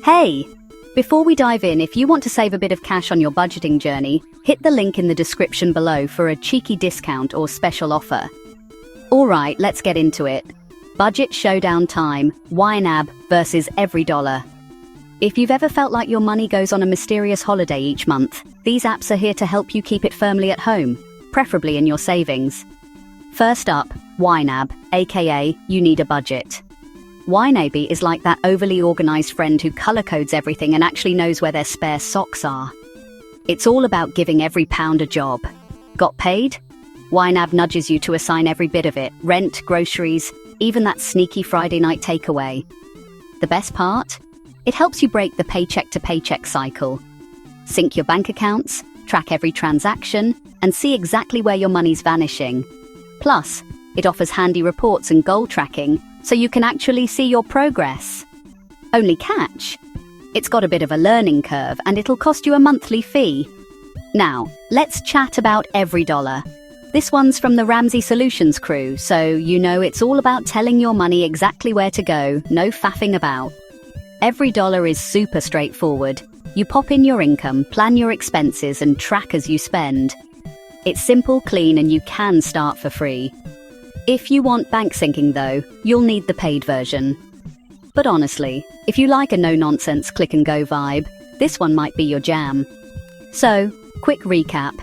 Hey! Before we dive in, if you want to save a bit of cash on your budgeting journey, hit the link in the description below for a cheeky discount or special offer. Alright, let's get into it. Budget showdown time, YNAB versus EveryDollar. If you've ever felt like your money goes on a mysterious holiday each month, these apps are here to help you keep it firmly at home, preferably in your savings. First up, YNAB, aka You Need a Budget. YNAB is like that overly organized friend who color codes everything and actually knows where their spare socks are. It's all about giving every pound a job. Got paid? YNAB nudges you to assign every bit of it, rent, groceries, even that sneaky Friday night takeaway. The best part? It helps you break the paycheck-to-paycheck cycle. Sync your bank accounts, track every transaction, and see exactly where your money's vanishing. Plus, it offers handy reports and goal tracking, so you can actually see your progress. Only catch, it's got a bit of a learning curve and it'll cost you a monthly fee. Now, let's chat about EveryDollar. This one's from the Ramsey Solutions crew, so you know it's all about telling your money exactly where to go, no faffing about. EveryDollar is super straightforward. You pop in your income, plan your expenses, and track as you spend. It's simple, clean, and you can start for free. If you want bank syncing though, you'll need the paid version. But honestly, if you like a no-nonsense click-and-go vibe, this one might be your jam. So, quick recap.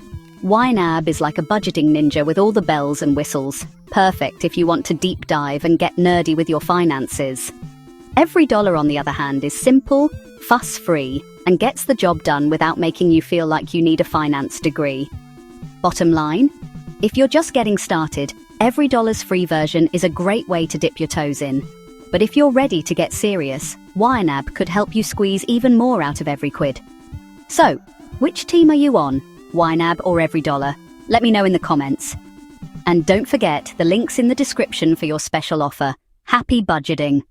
YNAB is like a budgeting ninja with all the bells and whistles. Perfect if you want to deep dive and get nerdy with your finances. EveryDollar, on the other hand, is simple, fuss-free, and gets the job done without making you feel like you need a finance degree. Bottom line, if you're just getting started, EveryDollar's free version is a great way to dip your toes in. But if you're ready to get serious, YNAB could help you squeeze even more out of every quid. So, which team are you on? YNAB or EveryDollar? Let me know in the comments. And don't forget the links in the description for your special offer. Happy budgeting!